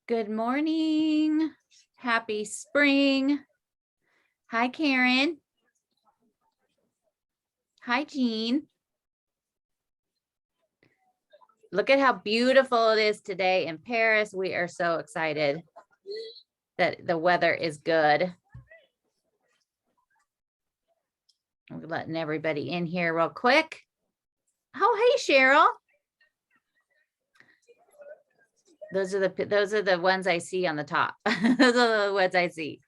Good morning. Happy spring. Hi, Karen. Hi, Jean. Look at how beautiful it is today in Paris. We are so excited that the weather is good. We're letting everybody in here real quick. Oh, hey, Cheryl. Those are the ones I see on the top. Those are the ones I see.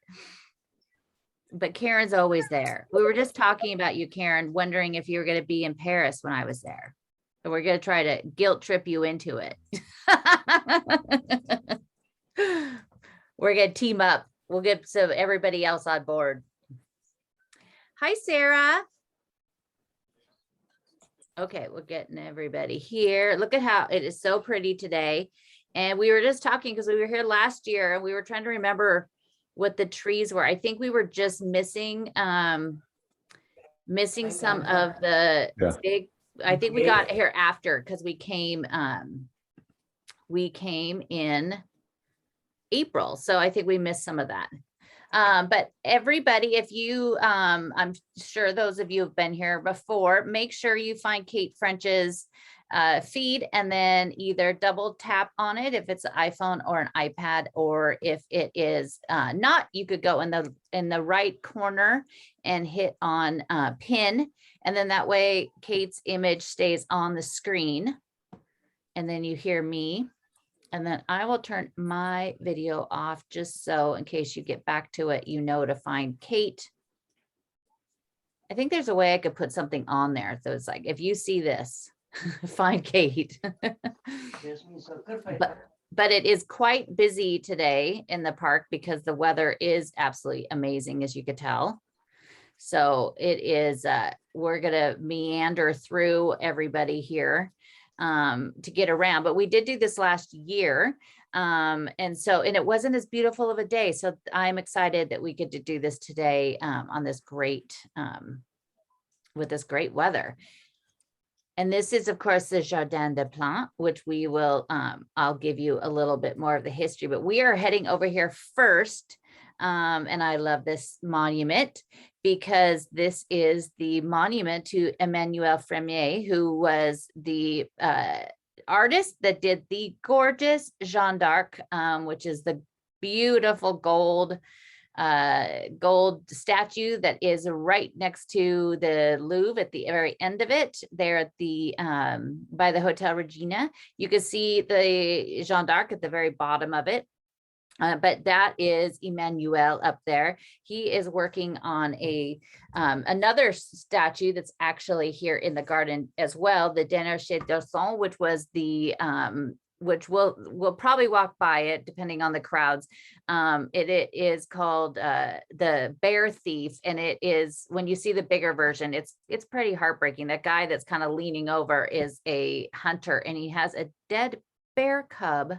But Karen's always there. We were just talking about you, Karen, wondering if you were going to be in Paris when I was there. So we're going to try to guilt trip you into it. We're going to team up. We'll get so everybody else on board. Hi, Sarah. Okay, we're getting everybody here. Look at how it is so pretty today. And we were just talking because we were here last year and we were trying to remember what the trees were. I think we were just missing some of the big, I think we got here after because we came in April. So I think we missed some of that. But everybody, if you, I'm sure those of you have been here before, make sure you find Kate French's feed and then either double tap on it if it's an iPhone or an iPad, or if it is not, you could go in the right corner and hit on pin, and then that way Kate's image stays on the screen, and then you hear me. And then I will turn my video off just so in case you get back to it, you know to find Kate. I think there's a way I could put something on there. So it's like, if you see this, find Kate. But it is quite busy today in the park because the weather is absolutely amazing, as you could tell. So it is, we're going to meander through everybody here to get around, but we did do this last year. And it wasn't as beautiful of a day. So I'm excited that we get to do this today on this great, with this great weather. And this is, of course, the Jardin des Plantes, which we will, I'll give you a little bit more of the history, but we are heading over here first. And I love this monument because this is the monument to Emmanuel Fremier, who was the artist that did the gorgeous Jeanne d'Arc, which is the beautiful gold statue that is right next to the Louvre at the very end of it, there at the by the Hotel Regina. You can see the Jeanne d'Arc at the very bottom of it. But that is Emmanuel up there. He is working on another statue that's actually here in the garden as well, the Dernier Chef d'Orson, which was the which we'll probably walk by it depending on the crowds. It is called the Bear Thief, and it is, when you see the bigger version, it's pretty heartbreaking. That guy that's kind of leaning over is a hunter, and he has a dead bear cub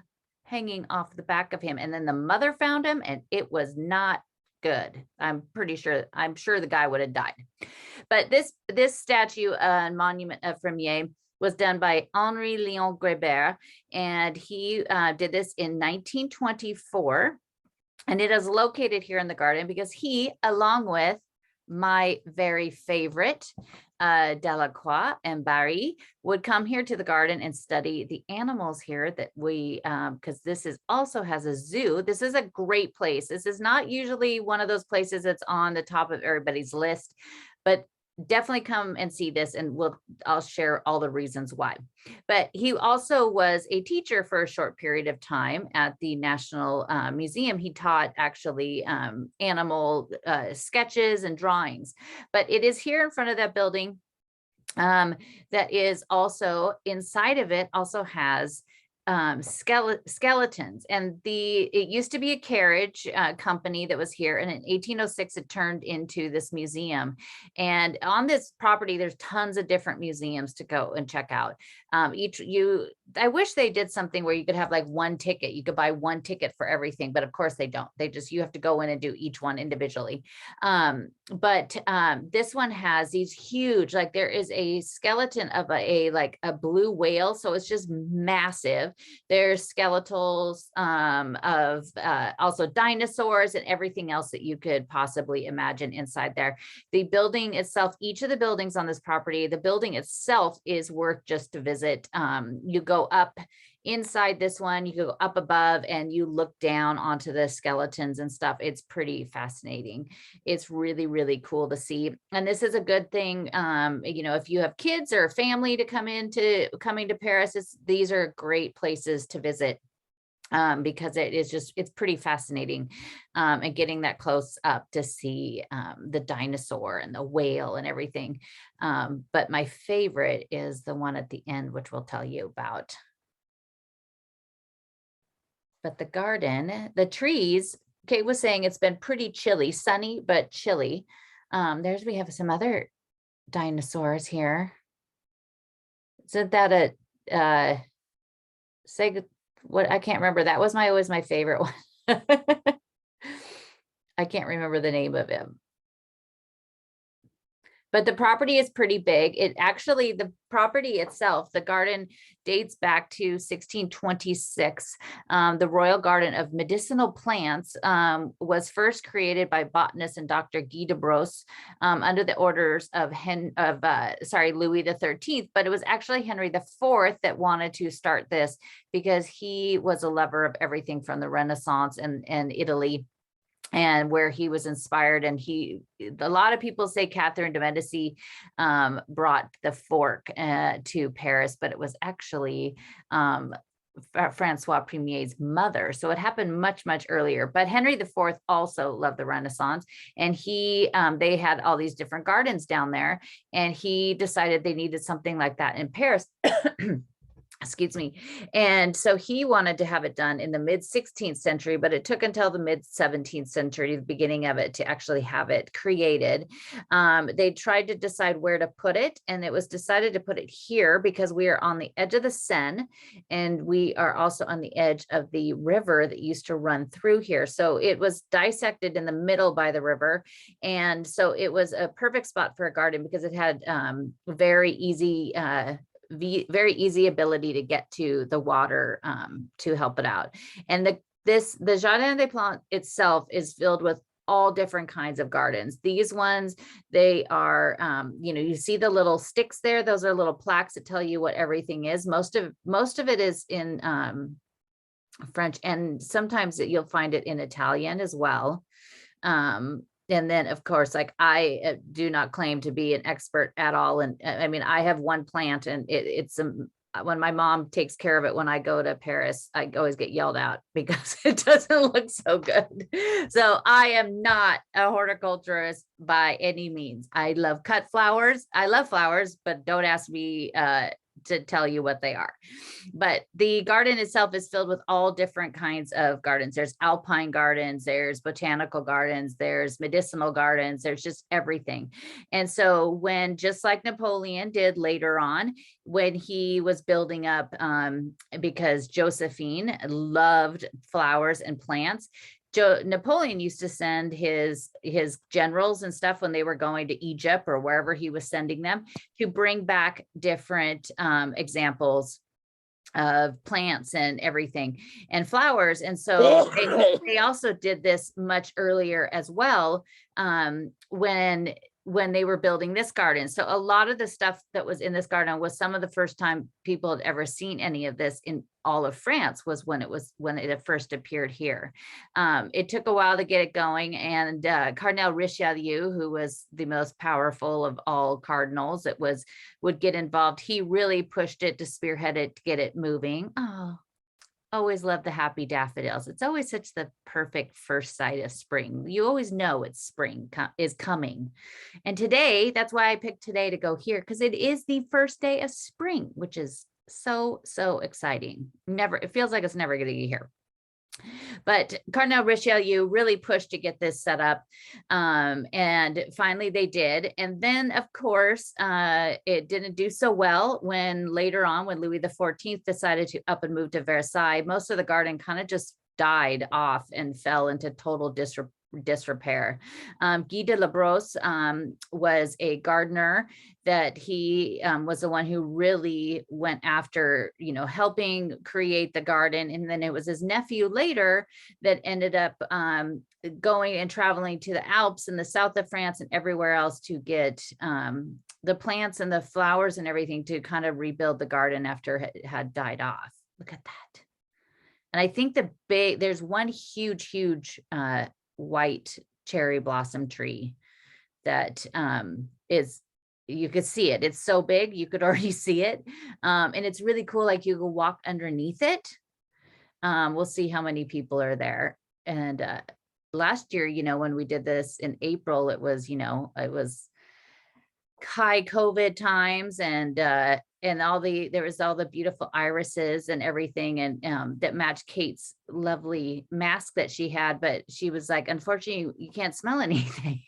hanging off the back of him, and then the mother found him, and it was not good. I'm sure the guy would have died. But this statue and monument of Fremier was done by Henri Leon Grébert, and he did this in 1924, and it is located here in the garden because he, along with my very favorite Delacroix and Barry, would come here to the garden and study the animals here that we, because this is also has a zoo. This is a great place. This is not usually one of those places that's on the top of everybody's list, but definitely come and see this, and I'll share all the reasons why. But he also was a teacher for a short period of time at the National Museum. He taught actually animal sketches and drawings. But it is here in front of that building that is also inside of it also has skeletons, and it used to be a carriage company that was here, and in 1806 it turned into this museum. And on this property there's tons of different museums to go and check out. I wish they did something where you could have like one ticket, you could buy one ticket for everything, but of course they don't. You have to go in and do each one individually. But this one has these huge, like there is a skeleton of a blue whale, so it's just massive. There's skeletals of also dinosaurs and everything else that you could possibly imagine inside there. The building itself, each of the buildings on this property, the building itself is worth just to visit. You go up inside this one, you go up above and you look down onto the skeletons and stuff. It's pretty fascinating. It's really, really cool to see. And this is a good thing. You know, if you have kids or family to coming to Paris, these are great places to visit. Because it's pretty fascinating, and getting that close up to see the dinosaur and the whale and everything. But my favorite is the one at the end, which we'll tell you about. But the garden, the trees, Kate was saying it's been pretty chilly, sunny, but chilly. We have some other dinosaurs here. Isn't that a what? I can't remember. That was always my favorite one. I can't remember the name of him. But the property is pretty big. The property itself, the garden dates back to 1626. The Royal Garden of Medicinal Plants was first created by botanist and Dr. Guy de Brosses under the orders of Louis XIII, but it was actually Henry IV that wanted to start this because he was a lover of everything from the Renaissance and Italy, and where he was inspired. And a lot of people say Catherine de Medici brought the fork to Paris, but it was actually Francois Premier's mother. So it happened much, much earlier. But Henry IV also loved the Renaissance, and they had all these different gardens down there, and he decided they needed something like that in Paris. Excuse me. And so he wanted to have it done in the mid 16th century, but it took until the mid 17th century, the beginning of it, to actually have it created. They tried to decide where to put it, and it was decided to put it here because we are on the edge of the Seine, and we are also on the edge of the river that used to run through here. So it was dissected in the middle by the river. And so it was a perfect spot for a garden because it had very easy ability to get to the water to help it out. And the Jardin des Plantes itself is filled with all different kinds of gardens. These ones, they are, you see the little sticks there. Those are little plaques that tell you what everything is. Most of it is in French, and sometimes you'll find it in Italian as well. And then, of course, like I do not claim to be an expert at all. And I mean, I have one plant, and it's when my mom takes care of it, when I go to Paris, I always get yelled at because it doesn't look so good. So I am not a horticulturist by any means. I love cut flowers. I love flowers, but don't ask me to tell you what they are. But the garden itself is filled with all different kinds of gardens. There's alpine gardens, there's botanical gardens, there's medicinal gardens, there's just everything. And so just like Napoleon did later on, when he was building up, because Josephine loved flowers and plants, Napoleon used to send his generals and stuff when they were going to Egypt or wherever he was sending them to bring back different examples of plants and everything and flowers. And so they also did this much earlier as well, when they were building this garden. So a lot of the stuff that was in this garden was some of the first time people had ever seen any of this in all of France, was when it had first appeared here. It took a while to get it going, and Cardinal Richelieu, who was the most powerful of all cardinals that would get involved. He really pushed it to spearhead it, to get it moving. Oh, always love the happy daffodils. It's always such the perfect first sight of spring. You always know it's spring is coming. And today, that's why I picked today to go here, because it is the first day of spring, which is so, so exciting. It feels like it's never going to get here. But Cardinal Richelieu really pushed to get this set up. And finally they did. And then, of course, it didn't do so well when later on, when Louis XIV decided to up and move to Versailles, most of the garden kind of just died off and fell into total disrepair. Guy de Labrosse was a gardener that he was the one who really went after, helping create the garden. And then it was his nephew later that ended up going and traveling to the Alps and the south of France and everywhere else to get the plants and the flowers and everything to kind of rebuild the garden after it had died off. Look at that. And I think there's one huge white cherry blossom tree that is, you could see it. It's so big, you could already see it. And it's really cool. Like you can walk underneath it. We'll see how many people are there. And last year, when we did this in April, it was high COVID times, and there was all the beautiful irises and everything, and that matched Kate's lovely mask that she had, but she was like, unfortunately, you can't smell anything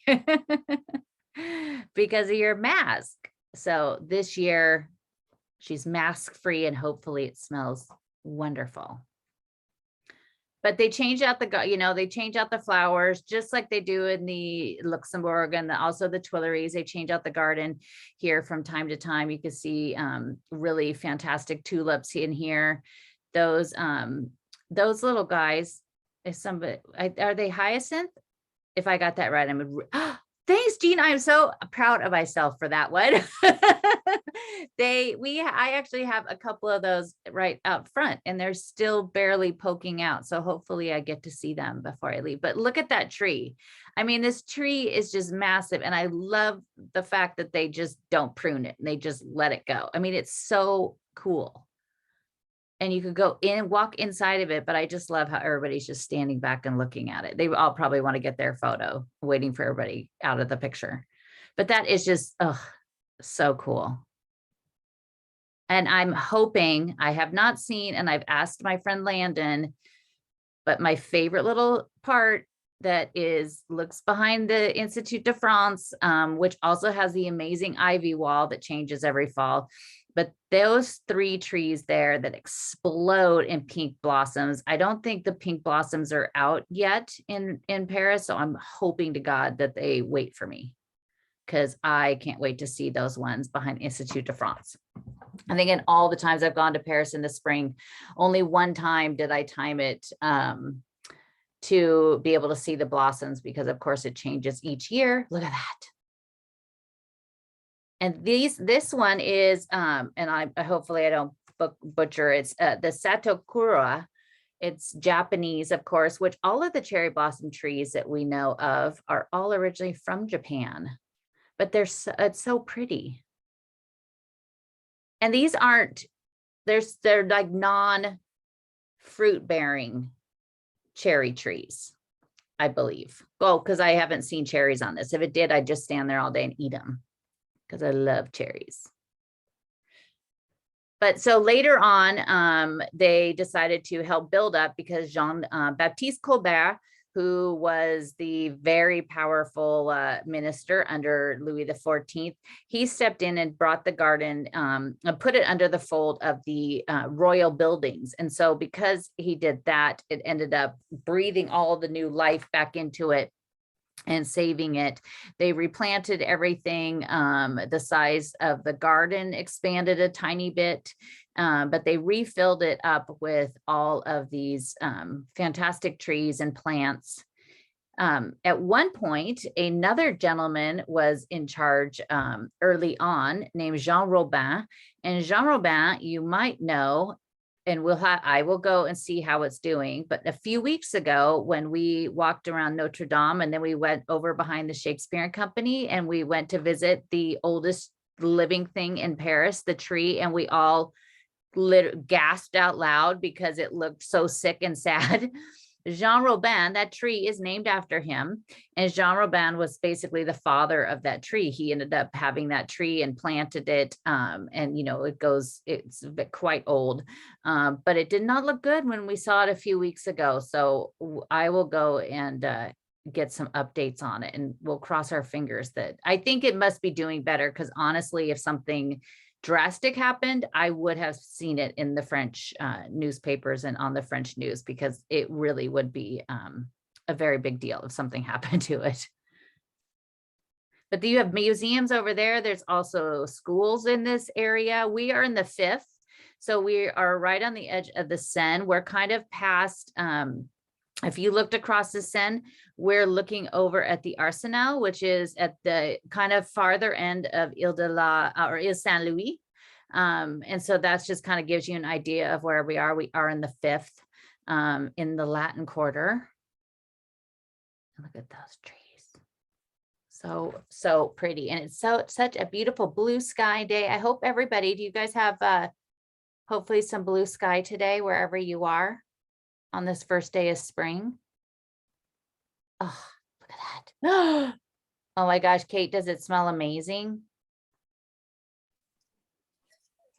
because of your mask. So this year she's mask free, and hopefully it smells wonderful. But they change out they change out the flowers just like they do in the Luxembourg, and also the Tuileries. They change out the garden here from time to time. You can see really fantastic tulips in here. Those little guys, are they hyacinth? If I got that right, thanks, Jean. I'm so proud of myself for that one. I actually have a couple of those right out front, and they're still barely poking out. So hopefully I get to see them before I leave. But look at that tree. I mean, this tree is just massive. And I love the fact that they just don't prune it and they just let it go. I mean, it's so cool. And you could go in and walk inside of it, but I just love how everybody's just standing back and looking at it. They all probably want to get their photo, waiting for everybody out of the picture. But that is just, so cool. And I'm hoping, I have not seen, and I've asked my friend Landon, but my favorite little part that looks behind the Institut de France, which also has the amazing ivy wall that changes every fall. But those 3 trees there that explode in pink blossoms, I don't think the pink blossoms are out yet in Paris. So I'm hoping to God that they wait for me, because I can't wait to see those ones behind Institut de France. I think in all the times I've gone to Paris in the spring, only one time did I time it to be able to see the blossoms, because of course it changes each year. Look at that. And this one is, and I hopefully I don't butcher, it's the Satokura. It's Japanese, of course, which all of the cherry blossom trees that we know of are all originally from Japan, but it's so pretty. And these they're like non-fruit bearing cherry trees, I believe. Oh, because I haven't seen cherries on this. If it did, I'd just stand there all day and eat them, because I love cherries. But so later on, they decided to help build up, because Jean-Baptiste Colbert, who was the very powerful minister under Louis XIV, he stepped in and brought the garden, and put it under the fold of the royal buildings. And so because he did that, it ended up breathing all the new life back into it and saving it. They replanted everything. The size of the garden expanded a tiny bit, but they refilled it up with all of these fantastic trees and plants. At one point, another gentleman was in charge early on, named Jean Robin. And Jean Robin, you might know, and I will go and see how it's doing. But a few weeks ago, when we walked around Notre Dame, and then we went over behind the Shakespeare Company, and we went to visit the oldest living thing in Paris, the tree, and we all gasped out loud because it looked so sick and sad. Jean Robin, that tree is named after him. And Jean Robin was basically the father of that tree. He ended up having that tree and planted it. And, it's quite old, but it did not look good when we saw it a few weeks ago. So I will go and get some updates on it, and we'll cross our fingers that I think it must be doing better. Because honestly, if something drastic happened, I would have seen it in the French newspapers and on the French news, because it really would be a very big deal if something happened to it. But you have museums over there. There's also schools in this area. We are in the 5th. So we are right on the edge of the Seine. We're kind of past, if you looked across the Seine, we're looking over at the Arsenal, which is at the kind of farther end of Ile Saint Louis. And so that's just kind of gives you an idea of where we are. We are in the 5th, in the Latin Quarter. Look at those trees. So pretty. And it's such a beautiful blue sky day. I hope everybody, do you guys have hopefully some blue sky today, wherever you are on this first day of spring? Oh, look at that. Oh my gosh, Kate, does it smell amazing?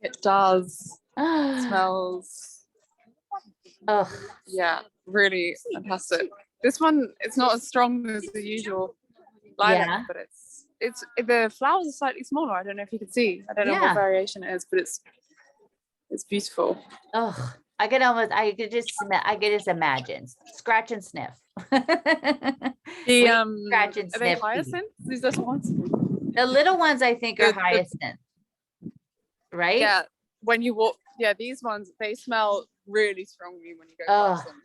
It does. It smells. Oh, yeah, really fantastic. This one, it's not as strong as the usual lilac, but it's the flowers are slightly smaller. I don't know if you can see. I don't know what variation it is, but it's beautiful. Oh, I could just imagine. Scratch and sniff. Scratch and Are sniff. they hyacinths? These little ones? The little ones I think are hyacinth. Right? Yeah. When you walk, these ones, they smell really strongly when you go past them.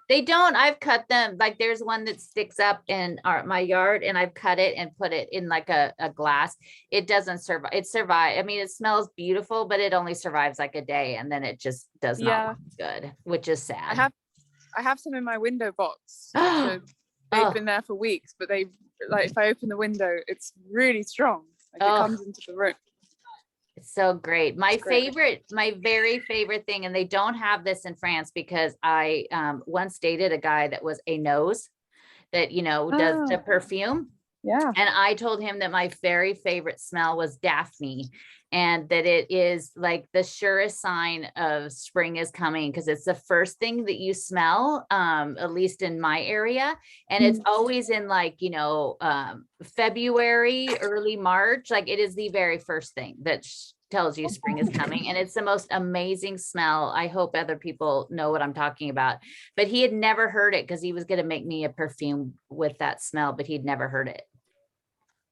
They don't. I've cut them. Like there's one that sticks up in my yard, and I've cut it and put it in like a glass. It doesn't survive. It survives. I mean, it smells beautiful, but it only survives like a day, and then it just does not look good, which is sad. I have some in my window box. So they've been there for weeks, but they like if I open the window, it's really strong. Like it comes into the room. It's so great. My very favorite thing, and they don't have this in France because I once dated a guy that was a nose that, does the perfume. Yeah. And I told him that my very favorite smell was Daphne, and that it is like the surest sign of spring is coming because it's the first thing that you smell, at least in my area. And it's always in like, February, early March. Like it is the very first thing that tells you spring is coming. And it's the most amazing smell. I hope other people know what I'm talking about. But he had never heard it because he was going to make me a perfume with that smell, but he'd never heard it.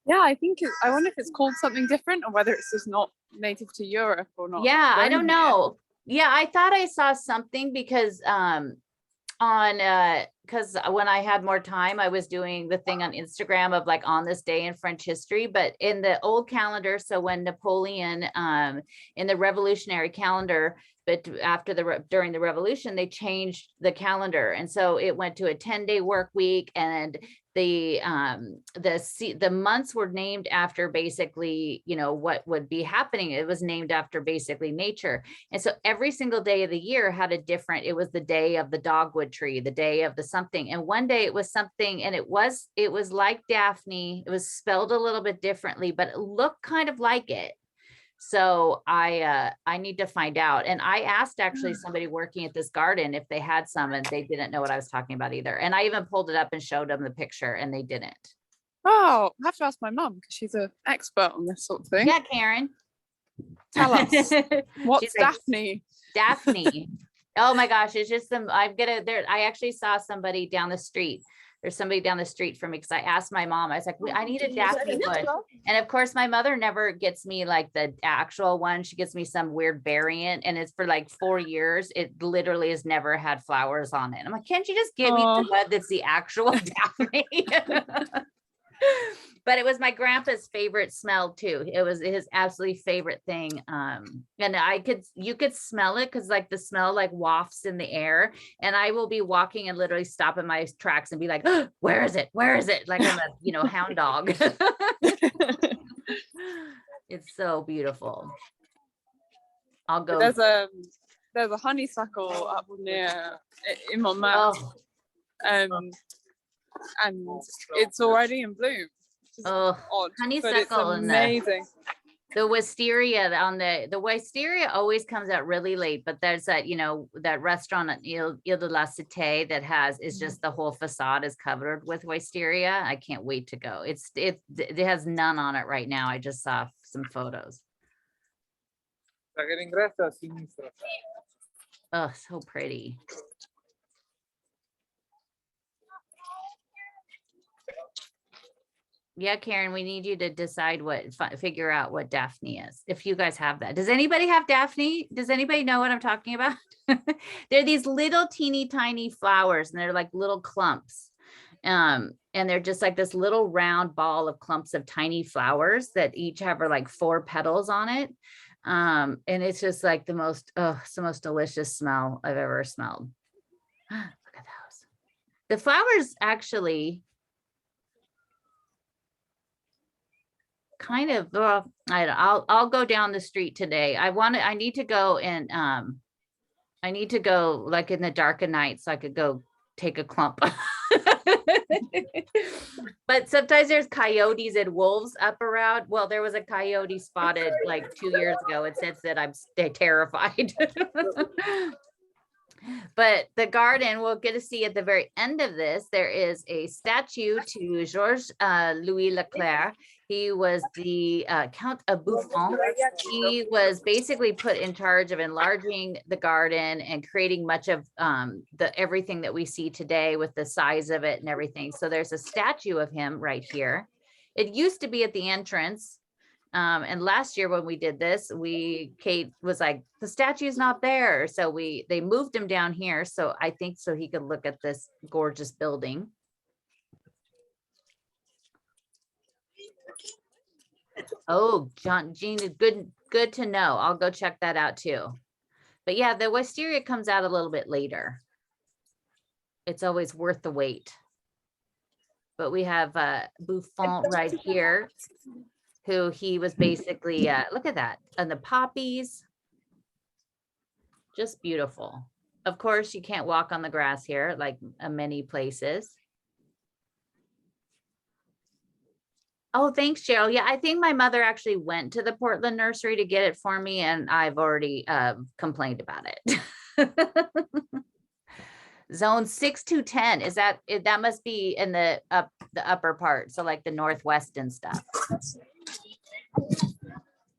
Yeah, I wonder if it's called something different or whether it's just not native to Europe or not. Yeah, I don't know. Yeah, I thought I saw something because because when I had more time, I was doing the thing on Instagram of like on this day in French history, but in the old calendar. So when Napoleon, in the revolutionary calendar, but during the revolution, they changed the calendar. And so it went to a 10-day work week, and the months were named after basically, what would be happening. It was named after basically nature. And so every single day of the year had it was the day of the dogwood tree, the day of the something. And one day it was something, and it was like Daphne. It was spelled a little bit differently, but it looked kind of like it. So I need to find out. And I asked actually somebody working at this garden if they had some, and they didn't know what I was talking about either. And I even pulled it up and showed them the picture, and they didn't. Oh, I have to ask my mum because she's an expert on this sort of thing. Yeah, Karen. Tell us. What's Daphne? Daphne. Oh my gosh, it's just I actually saw somebody down the street. There's somebody down the street from me because I asked my mom, I was like, I need a Daphne bush. And of course, my mother never gets me like the actual one. She gets me some weird variant, and it's for like 4 years. It literally has never had flowers on it. I'm like, can't you just give me the one that's the actual Daphne? But it was my grandpa's favorite smell too. It was his absolutely favorite thing. And you could smell it because like the smell like wafts in the air, and I will be walking and literally stop in my tracks and be like, oh, where is it? Where is it? Like I'm a, hound dog. It's so beautiful. I'll go. There's a honeysuckle up near in my mouth. And it's already in bloom. Odd, honeysuckle and amazing. The wisteria the wisteria always comes out really late, but there's that that restaurant at Ile de la Cité that is just the whole facade is covered with wisteria. I can't wait to go. It has none on it right now. I just saw some photos. Oh, so pretty. Yeah, Karen, we need you to decide figure out what Daphne is. If you guys have that. Does anybody have Daphne? Does anybody know what I'm talking about? They're these little teeny tiny flowers and they're like little clumps. And they're just like this little round ball of clumps of tiny flowers that each have like 4 petals on it. And it's just like it's the most delicious smell I've ever smelled. Look at those. The flowers actually kind of, I'll go down the street today. I need to go and I need to go like in the dark of night so I could go take a clump. But sometimes there's coyotes and wolves up around. Well, there was a coyote spotted like 2 years ago. It says that I'm terrified. But the garden, we'll get to see at the very end of this, there is a statue to Georges Louis Leclerc. He was the Count of Buffon. He was basically put in charge of enlarging the garden and creating much of everything that we see today with the size of it and everything. So there's a statue of him right here. It used to be at the entrance. And last year when we did this, Kate was like, the statue's not there. So they moved him down here. So I think so he could look at this gorgeous building. Oh, Gina, good to know. I'll go check that out too. But yeah, the wisteria comes out a little bit later. It's always worth the wait. But we have Buffon right here, who he was basically, look at that, and the poppies, just beautiful. Of course, you can't walk on the grass here like many places. Oh, thanks, Cheryl. Yeah, I think my mother actually went to the Portland nursery to get it for me, and I've already complained about it. Zone 6 to 10, is that must be in the upper part, so like the northwest and stuff.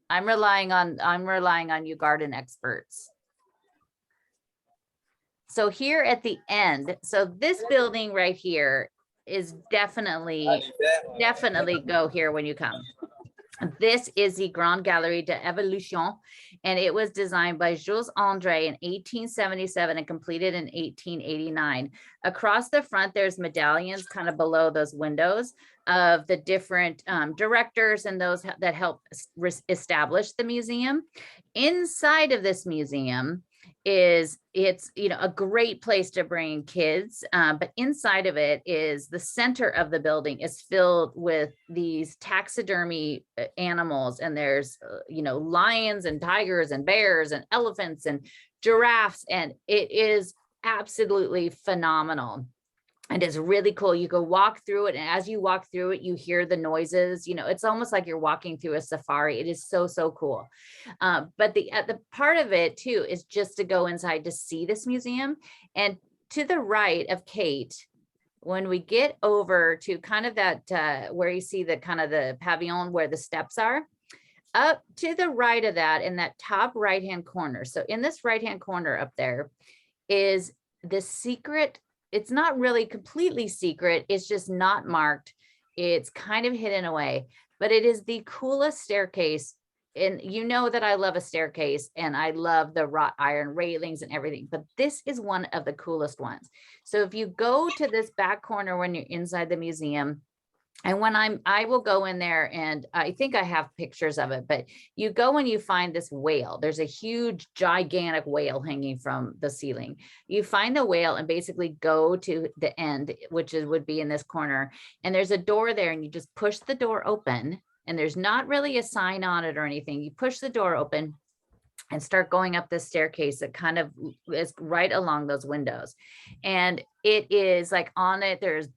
I'm relying on you garden experts. So here at the end, so this building right here is definitely go here when you come. This is the Grande Galerie de Evolution, and it was designed by Jules André in 1877 and completed in 1889. Across the front, there's medallions kind of below those windows of the different directors and those that helped establish the museum. Inside of this museum it's a great place to bring kids, but inside of it is the center of the building is filled with these taxidermy animals, and there's lions and tigers and bears and elephants and giraffes, and it is absolutely phenomenal. And it's really cool. You go walk through it, and as you walk through it, you hear the noises. It's almost like you're walking through a safari. It is so cool. But the part of it too is just to go inside to see this museum. And to the right of Kate, when we get over to kind of that where you see the kind of the pavilion where the steps are, up to the right of that in that top right hand corner. So in this right hand corner up there is the secret. It's not really completely secret. It's just not marked. It's kind of hidden away, but it is the coolest staircase. And you know that I love a staircase and I love the wrought iron railings and everything, but this is one of the coolest ones. So if you go to this back corner when you're inside the museum, and when I will go in there, and I think I have pictures of it, but you go and you find this whale. There's a huge, gigantic whale hanging from the ceiling. You find the whale and basically go to the end, which would be in this corner. And there's a door there, and you just push the door open, and there's not really a sign on it or anything. You push the door open and start going up this staircase that kind of is right along those windows. And it is like on it, there's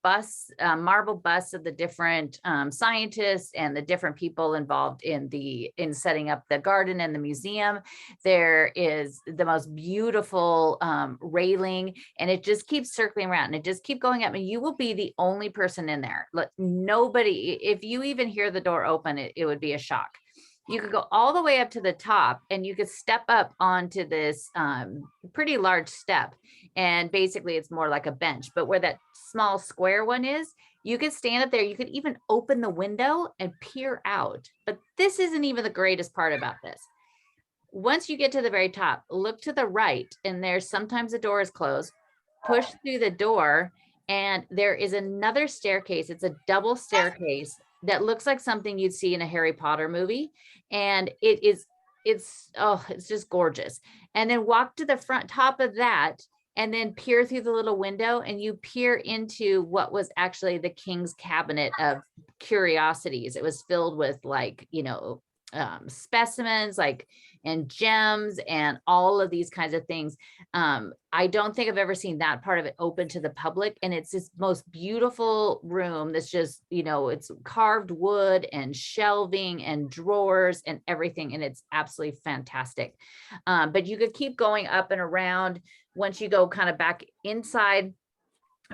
marble busts of the different scientists and the different people involved in setting up the garden and the museum. There is the most beautiful railing, and it just keeps circling around, and it just keeps going up, and you will be the only person in there. Nobody, if you even hear the door open, it would be a shock. you could go all the way up to the top and you could step up onto this pretty large step. And basically it's more like a bench, but where that small square one is, you could stand up there. You could even open the window and peer out. But this isn't even the greatest part about this. Once you get to the very top, look to the right, and there's sometimes the door is closed. Push through the door, and there is another staircase. It's a double staircase that looks like something you'd see in a Harry Potter movie. And it's just gorgeous. And then walk to the front top of that, and then peer through the little window, and you peer into what was actually the king's cabinet of curiosities. It was filled with, like, specimens, like, and gems and all of these kinds of things. I don't think I've ever seen that part of it open to the public. And it's this most beautiful room that's just, it's carved wood and shelving and drawers and everything. And it's absolutely fantastic. But you could keep going up and around once you go kind of back inside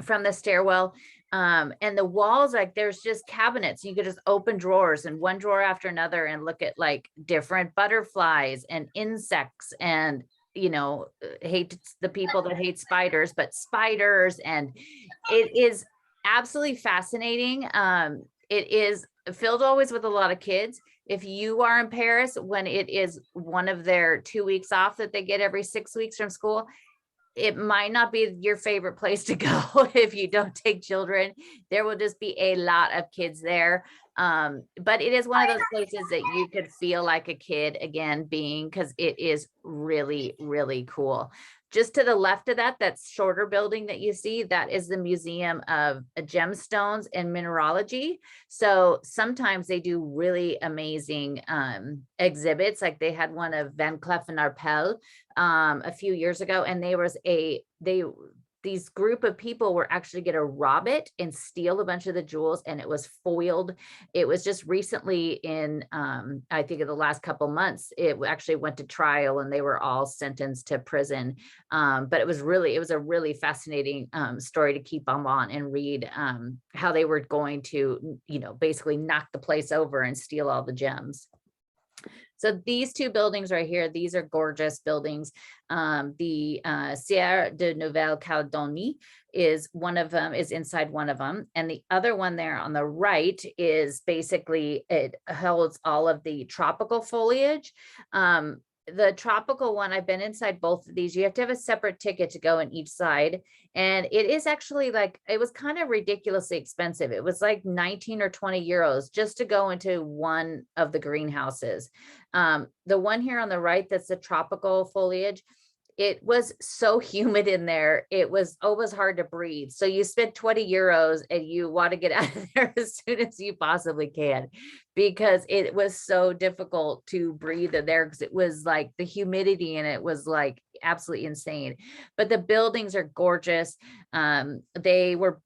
from the stairwell. And the walls, like, there's just cabinets. You could just open drawers, and one drawer after another, and look at like different butterflies and insects, and hate the people that hate spiders, but spiders. And it is absolutely fascinating. It is filled always with a lot of kids. If you are in Paris when it is one of their 2 weeks off that they get every 6 weeks from school, it might not be your favorite place to go if you don't take children. There will just be a lot of kids there. But it is one of those places that you could feel like a kid again being, because it is really, really cool. Just to the left of that shorter building that you see, that is the Museum of Gemstones and Mineralogy. So sometimes they do really amazing exhibits. Like they had one of Van Cleef and Arpels a few years ago, and these group of people were actually going to rob it and steal a bunch of the jewels, and it was foiled. It was just recently in, I think in the last couple months, it actually went to trial and they were all sentenced to prison. But it was a really fascinating story to keep them on and read how they were going to, basically knock the place over and steal all the gems. So these two buildings right here, these are gorgeous buildings. The Sierra de Nouvelle-Calédonie is one of them, is inside one of them. And the other one there on the right is basically, it holds all of the tropical foliage. The tropical one, I've been inside both of these. You have to have a separate ticket to go in each side. And it is actually like, it was kind of ridiculously expensive. It was like 19 or 20 euros just to go into one of the greenhouses. The one here on the right, that's the tropical foliage, it was so humid in there. It was almost hard to breathe. So you spend 20 euros and you want to get out of there as soon as you possibly can, because it was so difficult to breathe in there, because it was like the humidity in it was like absolutely insane. But the buildings are gorgeous. They were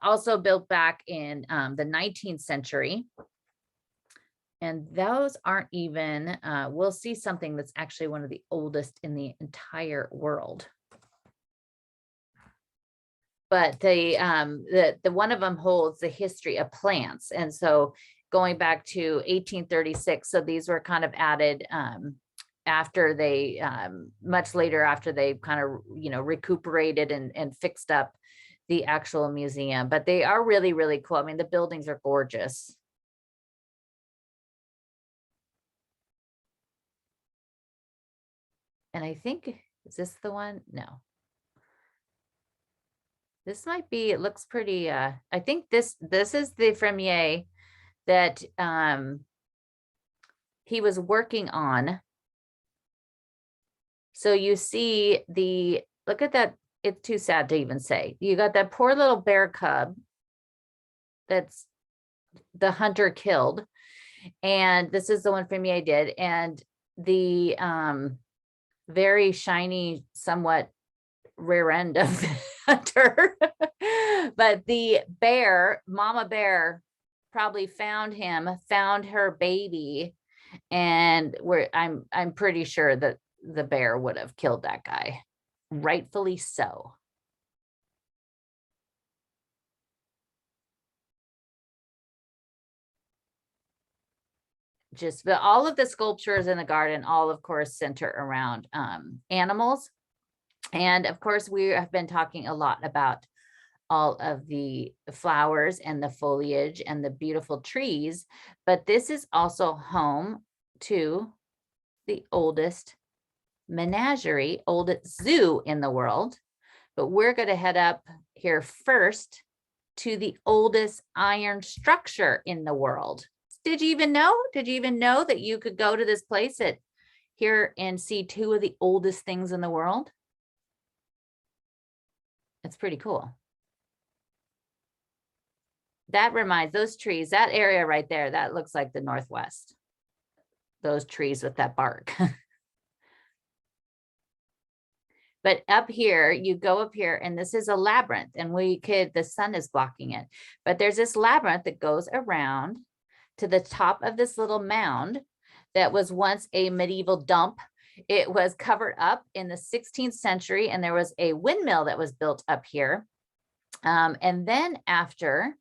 also built back in the 19th century. And those aren't even, we'll see something that's actually one of the oldest in the entire world. But the one of them holds the history of plants. And so going back to 1836, so these were kind of added after they, much later after they kind of, recuperated and fixed up the actual museum. But they are really, really cool. I mean, the buildings are gorgeous. And I think, is this the one? No. This might be, it looks pretty, I think this is the Fremier that he was working on. So you see look at that. It's too sad to even say. You got that poor little bear cub that's the hunter killed. And this is the one Fremier did. And the very shiny, somewhat rear end of the hunter. But the bear, mama bear, probably found her baby, and I'm pretty sure that the bear would have killed that guy, rightfully so. but all of the sculptures in the garden, all of course center around animals. And of course, we have been talking a lot about all of the flowers and the foliage and the beautiful trees, but this is also home to the oldest menagerie, oldest zoo in the world. But we're going to head up here first to the oldest iron structure in the world. Did you even know? Did you even know that you could go to this place here and see two of the oldest things in the world? It's pretty cool. That reminds, those trees, that area right there, that looks like the Northwest. Those trees with that bark. But up here, you go up here, and this is a labyrinth, and the sun is blocking it. But there's this labyrinth that goes around to the top of this little mound that was once a medieval dump. It was covered up in the 16th century, and there was a windmill that was built up here. And then after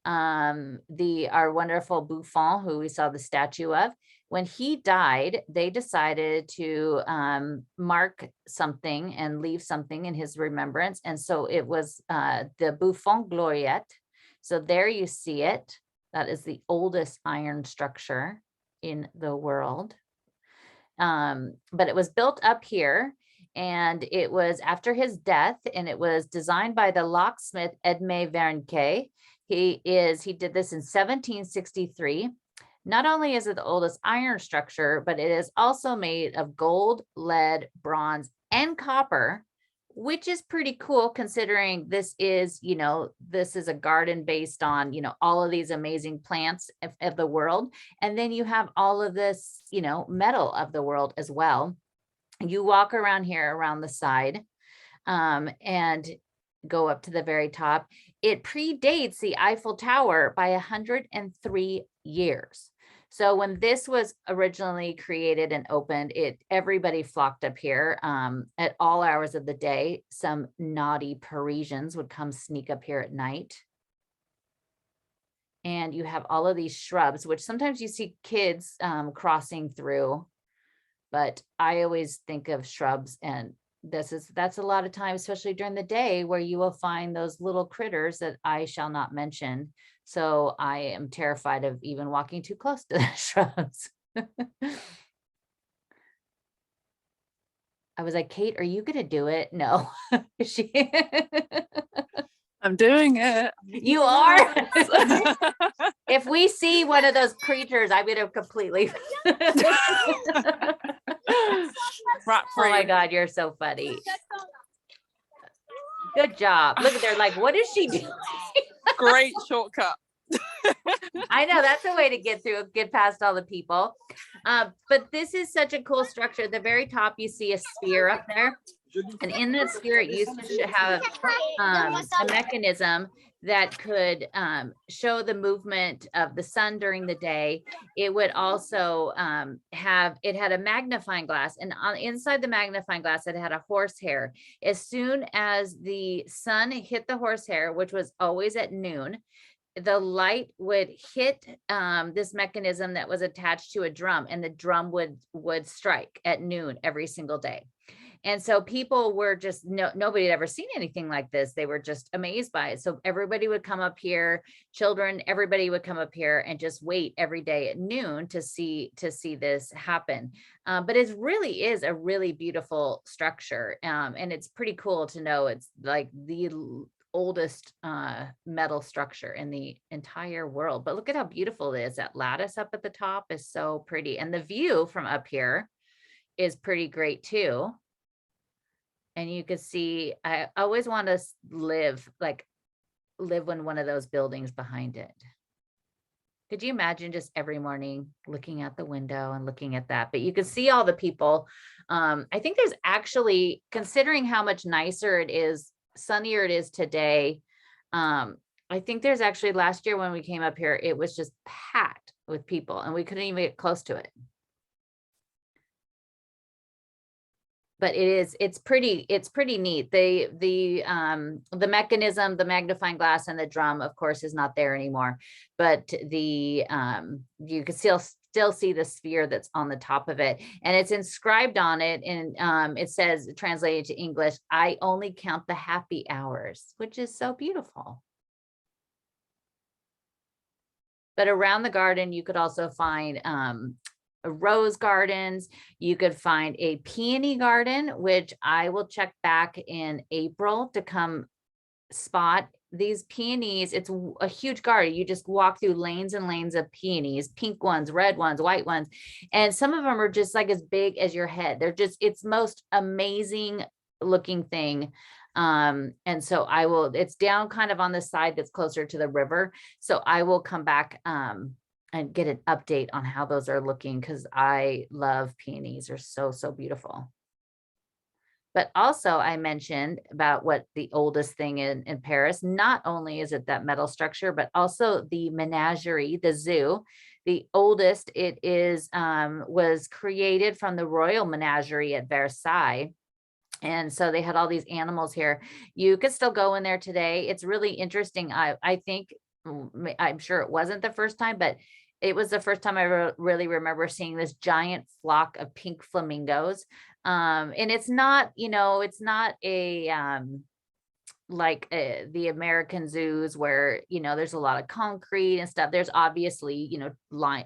our wonderful Buffon, who we saw the statue of, when he died, they decided to mark something and leave something in his remembrance. And so it was the Buffon Gloriette. So there you see it. That is the oldest iron structure in the world. But it was built up here, and it was after his death, and it was designed by the locksmith Edmé Verniquet. He did this in 1763. Not only is it the oldest iron structure, but it is also made of gold, lead, bronze, and copper, which is pretty cool considering this is a garden based on, all of these amazing plants of the world. And then you have all of this, metal of the world as well. You walk around here around the side and go up to the very top. It predates the Eiffel Tower by 103 years. So when this was originally created and opened, everybody flocked up here at all hours of the day. Some naughty Parisians would come sneak up here at night. And you have all of these shrubs, which sometimes you see kids crossing through, but I always think of shrubs, and that's a lot of time, especially during the day, where you will find those little critters that I shall not mention. So I am terrified of even walking too close to the shrubs. I was like, Kate, are you gonna do it? No. I'm doing it. You are. If we see one of those creatures, I'm gonna completely Oh my God, you're so funny. Good job. Look at, they're like, what is she doing? Great shortcut. I know, that's a way to get past all the people. But this is such a cool structure. At the very top, you see a sphere up there. And in that sphere, it used to have a mechanism that could show the movement of the sun during the day. It would also had a magnifying glass, and inside the magnifying glass, it had a horsehair. As soon as the sun hit the horsehair, which was always at noon, the light would hit this mechanism that was attached to a drum, and the drum would strike at noon every single day. And so people were just, nobody had ever seen anything like this. They were just amazed by it. So everybody would come up here, children, everybody would come up here and just wait every day at noon to see this happen. But it really is a really beautiful structure. And it's pretty cool to know it's like the oldest metal structure in the entire world. But look at how beautiful it is. That lattice up at the top is so pretty. And the view from up here is pretty great too. And you can see, I always want to live in one of those buildings behind it. Could you imagine just every morning looking out the window and looking at that? But you can see all the people. I think there's actually, considering how much nicer it is, sunnier it is today. I think there's actually, last year when we came up here, it was just packed with people and we couldn't even get close to it. But it's pretty neat. The mechanism, the magnifying glass and the drum, of course, is not there anymore. But you can still still see the sphere that's on the top of it. And it's inscribed on it. And it says, translated to English, "I only count the happy hours," which is so beautiful. But around the garden, you could also find rose gardens. You could find a peony garden, which I will check back in April to come spot these peonies. It's a huge garden. You just walk through lanes and lanes of peonies, pink ones, red ones, white ones. And some of them are just like as big as your head. They're just, it's most amazing looking thing. And so I will, it's down kind of on the side that's closer to the river. So I will come back and get an update on how those are looking, because I love peonies. They're so, so beautiful. But also I mentioned about what the oldest thing in Paris, not only is it that metal structure, but also the menagerie, the zoo. The oldest it is was created from the royal menagerie at Versailles. And so they had all these animals here. You could still go in there today. It's really interesting. I think, I'm sure it wasn't the first time, but it was the first time I really remember seeing this giant flock of pink flamingos. And it's not, you know, it's not a, like the American zoos where, you know, there's a lot of concrete and stuff. There's obviously, you know,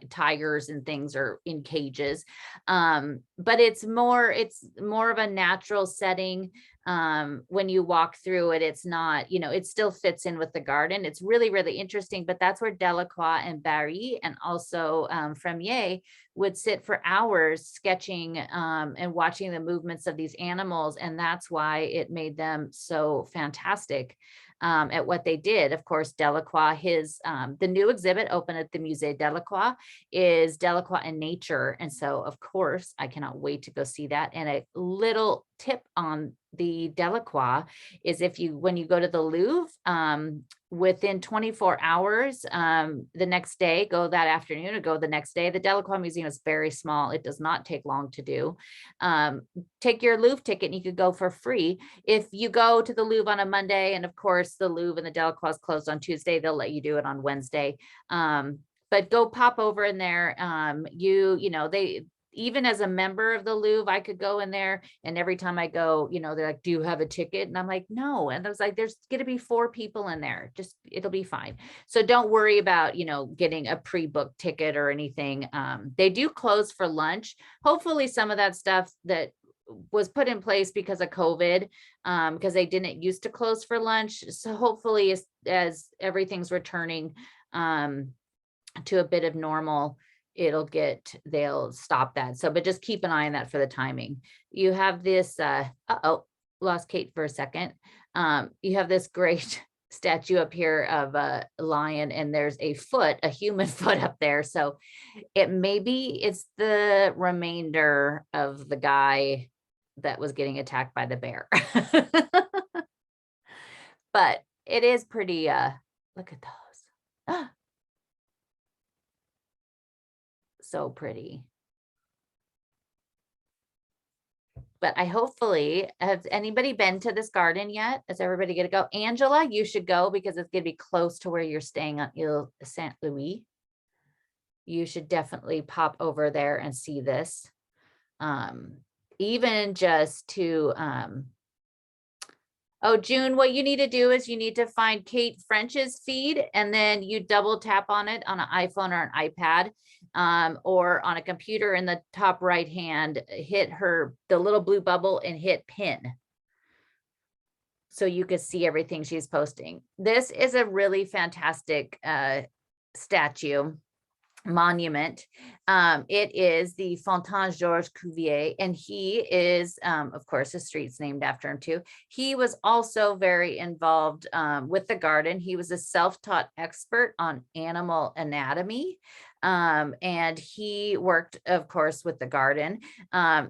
tigers and things are in cages. But it's more of a natural setting. When you walk through it, it's not, you know, it still fits in with the garden. It's really, really interesting, but that's where Delacroix and Barry and also Fremier would sit for hours sketching and watching the movements of these animals. And that's why it made them so fantastic at what they did. Of course, Delacroix, the new exhibit open at the Musée Delacroix is Delacroix in nature. And so, of course, I cannot wait to go see that. And a little tip on the Delacroix is when you go to the Louvre, within 24 hours, the next day, go that afternoon or go the next day. The Delacroix Museum is very small. It does not take long to do. Take your Louvre ticket and you could go for free. If you go to the Louvre on a Monday, and of course the Louvre and the Delacroix is closed on Tuesday, they'll let you do it on Wednesday. But go pop over in there. You know, even as a member of the Louvre, I could go in there, and every time I go, you know, they're like, "Do you have a ticket?" And I'm like, "No." And I was like, "There's going to be 4 people in there. Just, it'll be fine." So don't worry about, you know, getting a pre-booked ticket or anything. They do close for lunch. Hopefully some of that stuff that was put in place because of COVID, because they didn't used to close for lunch. So hopefully as everything's returning to a bit of normal, they'll stop that. So, but just keep an eye on that for the timing. You have this, lost Kate for a second. You have this great statue up here of a lion, and there's a human foot up there. So it's the remainder of the guy that was getting attacked by the bear. But it is pretty, look at those. So pretty. But has anybody been to this garden yet? Is everybody gonna go? Angela, you should go because it's gonna be close to where you're staying on Ile Saint Louis. You should definitely pop over there and see this. Even just to oh, June, what you need to do is you need to find Kate French's feed, and then you double tap on it on an iPhone or an iPad, or on a computer in the top right hand, hit the little blue bubble and hit pin. So you can see everything she's posting. This is a really fantastic statue. Monument. It is the Fontaine Georges Cuvier, and he is, of course, the street's named after him too. He was also very involved with the garden. He was a self-taught expert on animal anatomy. And he worked, of course, with the garden.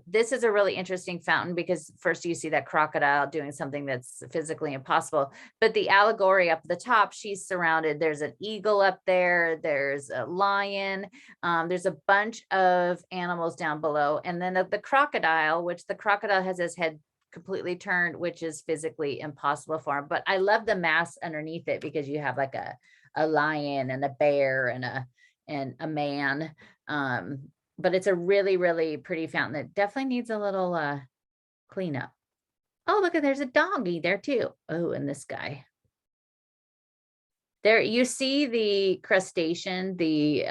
This is a really interesting fountain because first you see that crocodile doing something that's physically impossible, but the allegory up the top, she's surrounded. There's an eagle up there. There's a lion. There's a bunch of animals down below. And then the crocodile, which the crocodile has his head completely turned, which is physically impossible for him. But I love the mass underneath it because you have like a lion and a bear and a man But it's a really, really pretty fountain that definitely needs a little cleanup. Oh, look, there's a doggy there too. Oh, and this guy. There you see the crustacean, the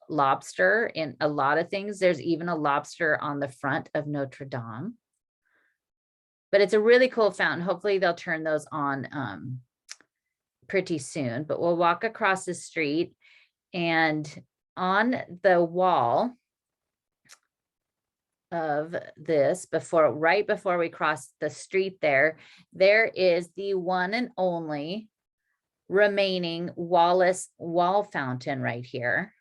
lobster in a lot of things. There's even a lobster on the front of Notre Dame. But it's a really cool fountain. Hopefully they'll turn those on pretty soon. But we'll walk across the street, and on the wall of this, right before we cross the street there is the one and only remaining Wallace wall fountain right here.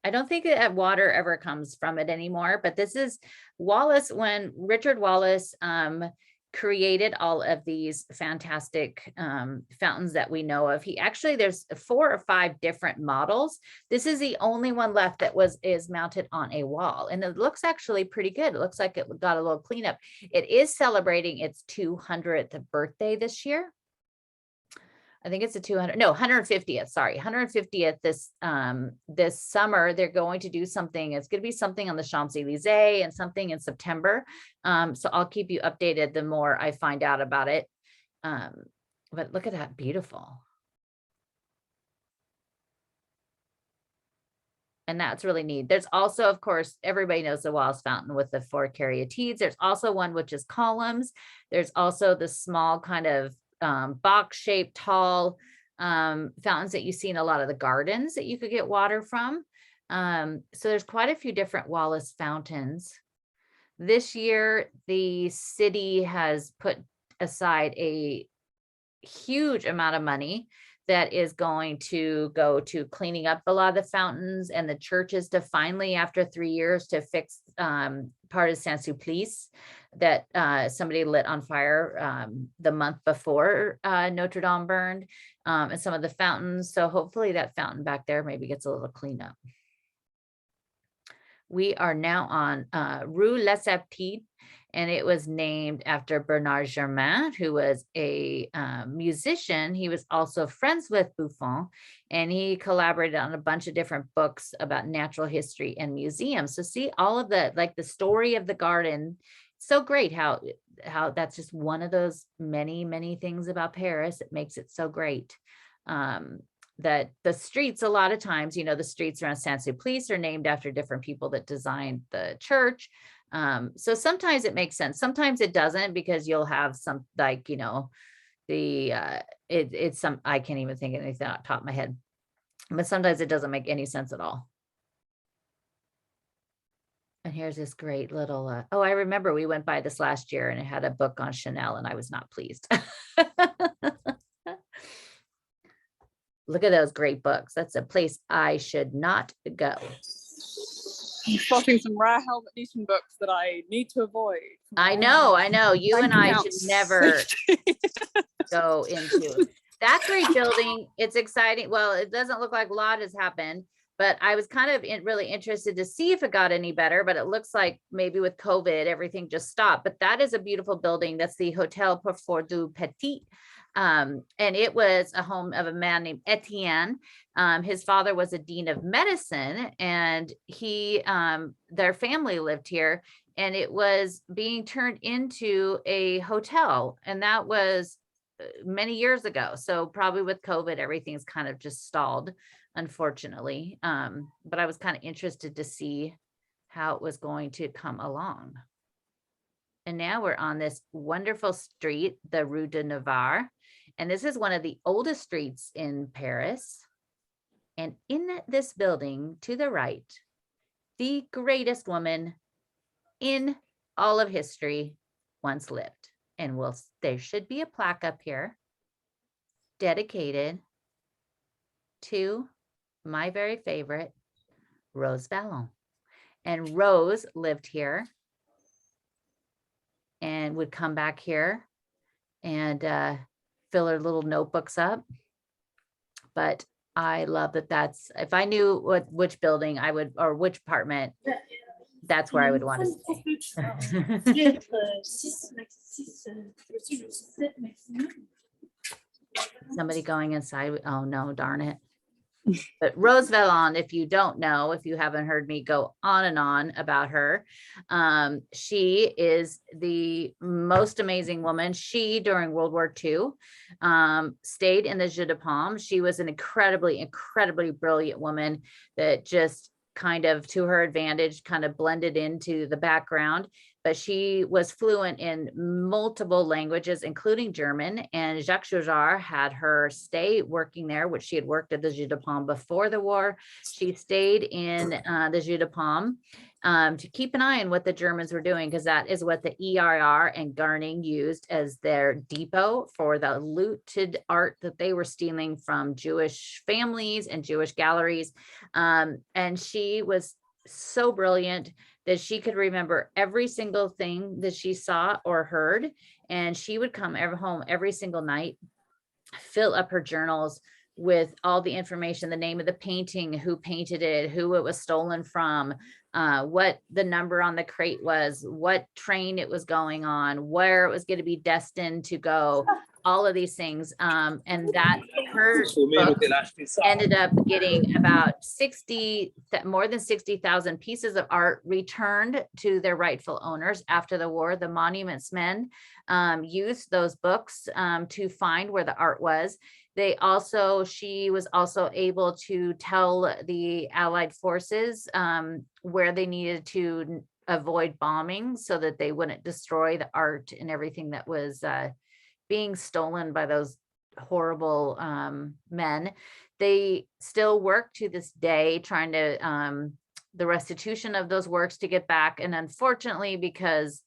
I don't think that water ever comes from it anymore, but this is Wallace, when Richard Wallace created all of these fantastic fountains that we know of. There's 4 or 5 different models. This is the only one left that is mounted on a wall, and it looks actually pretty good. It looks like it got a little cleanup. It is celebrating its 200th birthday this year. I think it's 150th, sorry, 150th this summer. They're going to do something. It's going to be something on the Champs-Élysées and something in September. So I'll keep you updated the more I find out about it. But look at that, beautiful. And that's really neat. There's also, of course, everybody knows the Wallace fountain with the 4 caryatides. There's also one which is columns. There's also the small kind of box-shaped tall fountains that you see in a lot of the gardens that you could get water from. So there's quite a few different Wallace fountains. This year, the city has put aside a huge amount of money that is going to go to cleaning up a lot of the fountains and the churches, to finally, after 3 years, to fix part of Saint-Sulpice that somebody lit on fire the month before Notre Dame burned, and some of the fountains. So hopefully that fountain back there maybe gets a little cleanup. We are now on Rue Les Aptides, and it was named after Bernard Germain, who was a musician. He was also friends with Buffon, and he collaborated on a bunch of different books about natural history and museums. So see all of the, like the story of the garden. So great how that's just one of those many, many things about Paris that makes it so great. That the streets, a lot of times, you know, the streets around Saint-Sulpice are named after different people that designed the church. So sometimes it makes sense. Sometimes it doesn't, because you'll have some, like, you know, it's some, I can't even think of anything off the top of my head, but sometimes it doesn't make any sense at all. And here's this great little, oh, I remember we went by this last year and it had a book on Chanel and I was not pleased. Look at those great books. That's a place I should not go. I'm spotting some rare Helmut Newton books that I need to avoid. I know. You and I should never go into that great building. It's exciting. Well, it doesn't look like a lot has happened, but I was kind of really interested to see if it got any better, but it looks like maybe with COVID, everything just stopped. But that is a beautiful building. That's the Hotel Parfort du Petit. And it was a home of a man named Etienne. His father was a dean of medicine, and their family lived here, and it was being turned into a hotel. And that was many years ago. So probably with COVID, everything's kind of just stalled, unfortunately. But I was kind of interested to see how it was going to come along. And now we're on this wonderful street, the Rue de Navarre. And this is one of the oldest streets in Paris. And in this building to the right, the greatest woman in all of history once lived. And there should be a plaque up here dedicated to my very favorite, Rose Valland. And Rose lived here and would come back here and fill her little notebooks up. But I love that. If I knew which building I would, or which apartment, that's where I would want to stay. Somebody going inside. Oh no, darn it. But Rose Valland, if you don't know, if you haven't heard me go on and on about her, she is the most amazing woman. She, during World War II, stayed in the Jeu de Paume. She was an incredibly brilliant woman that just kind of, to her advantage, kind of blended into the background. But she was fluent in multiple languages, including German. And Jacques Chaujar had her stay working there, which she had worked at the Jeu de Paume before the war. She stayed in the Jeu de Paume to keep an eye on what the Germans were doing, because that is what the EIR and Garning used as their depot for the looted art that they were stealing from Jewish families and Jewish galleries. And she was so brilliant that she could remember every single thing that she saw or heard. And she would come home every single night, fill up her journals with all the information, the name of the painting, who painted it, who it was stolen from, what the number on the crate was, what train it was going on, where it was going to be destined to go, all of these things. And that her book ended up getting about more than 60,000 pieces of art returned to their rightful owners after the war. The monuments men used those books to find where the art was. She was also able to tell the Allied forces where they needed to avoid bombing so that they wouldn't destroy the art and everything that was being stolen by those horrible men. They still work to this day trying to the restitution of those works to get back. And unfortunately, because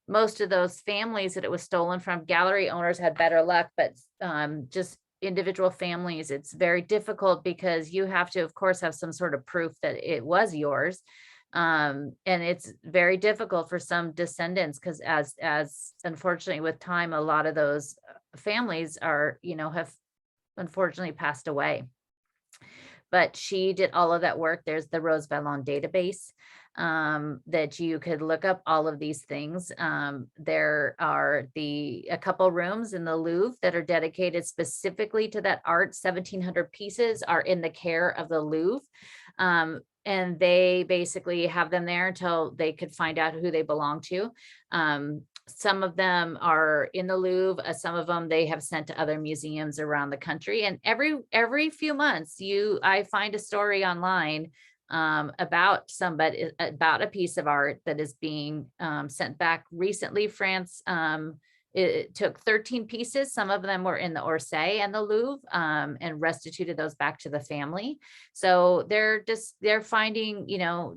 most of those families that it was stolen from, gallery owners had better luck, but just individual families, it's very difficult because you have to, of course, have some sort of proof that it was yours. And it's very difficult for some descendants, because as unfortunately with time, a lot of those families are, have unfortunately passed away. But she did all of that work. There's the Rose Valland database that you could look up all of these things. There are a couple rooms in the Louvre that are dedicated specifically to that art. 1,700 pieces are in the care of the Louvre. And they basically have them there until they could find out who they belong to. Some of them are in the Louvre. Some of them they have sent to other museums around the country. And every few months, I find a story online about a piece of art that is being sent back. Recently, France, it took 13 pieces. Some of them were in the Orsay and the Louvre, and restituted those back to the family. So they're finding,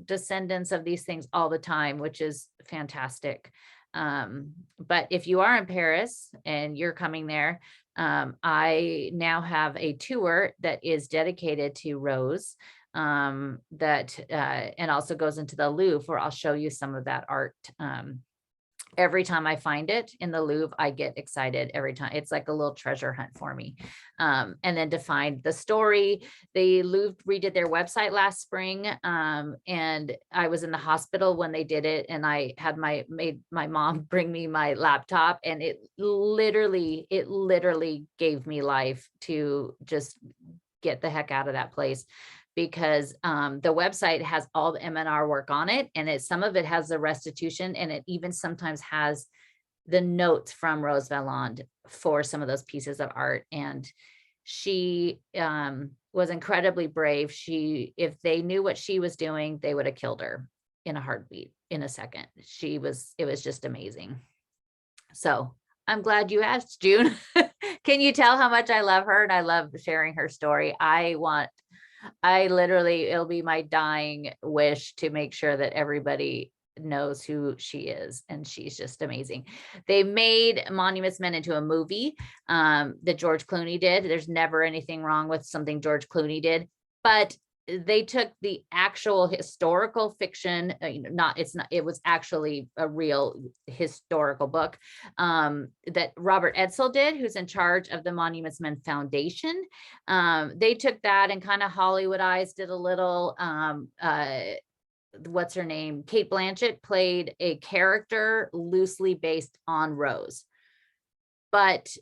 descendants of these things all the time, which is fantastic. But if you are in Paris and you're coming there, I now have a tour that is dedicated to Rose, and also goes into the Louvre, where I'll show you some of that art. Every time I find it in the Louvre, I get excited every time. It's like a little treasure hunt for me. And then to find the story, the Louvre redid their website last spring. And I was in the hospital when they did it. And I had made my mom bring me my laptop, and it literally gave me life to just get the heck out of that place. Because the website has all the M&R work on it, and some of it has the restitution, and it even sometimes has the notes from Rose Valland for some of those pieces of art. And she was incredibly brave. If they knew what she was doing, they would have killed her in a heartbeat, in a second. It was just amazing. So I'm glad you asked, June. Can you tell how much I love her, and I love sharing her story? It'll be my dying wish to make sure that everybody knows who she is, and she's just amazing. They made Monuments Men into a movie that George Clooney did. There's never anything wrong with something George Clooney did, but they took the actual historical fiction, it was actually a real historical book that Robert Edsel did, who's in charge of the Monuments Men Foundation. They took that and kind of Hollywoodized it a little. What's her name? Cate Blanchett played a character loosely based on Rose, but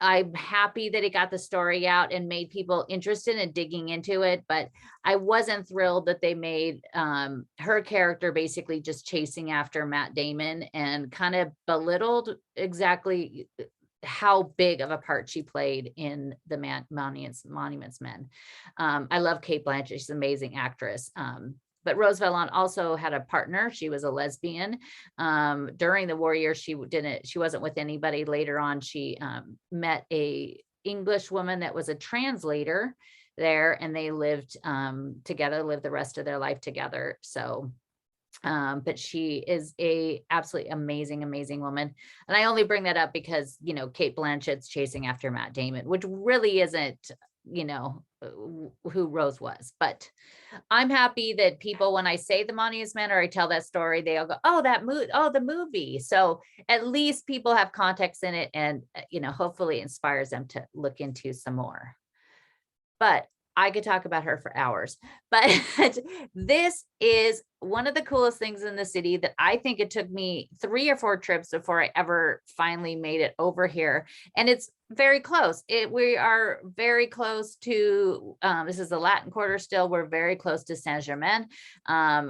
I'm happy that it got the story out and made people interested in digging into it, but I wasn't thrilled that they made her character basically just chasing after Matt Damon and kind of belittled exactly how big of a part she played in the Monuments Men. I love Cate Blanchett. She's an amazing actress. But Rose Valland also had a partner. She was a lesbian. During the war years, she wasn't with anybody. Later on, she met a English woman that was a translator there, and they lived together, lived the rest of their life together. So but she is a absolutely amazing woman. And I only bring that up because, you know, Cate Blanchett's chasing after Matt Damon, which really isn't, you know, who Rose was. But I'm happy that people, when I say the Monuments Men or I tell that story, they all go, oh, the movie. So at least people have context in it, and, you know, hopefully it inspires them to look into some more. But I could talk about her for hours, but this is one of the coolest things in the city that I think it took me 3 or 4 trips before I ever finally made it over here. And it's very close. We are very close to, this is the Latin Quarter still. We're very close to Saint-Germain.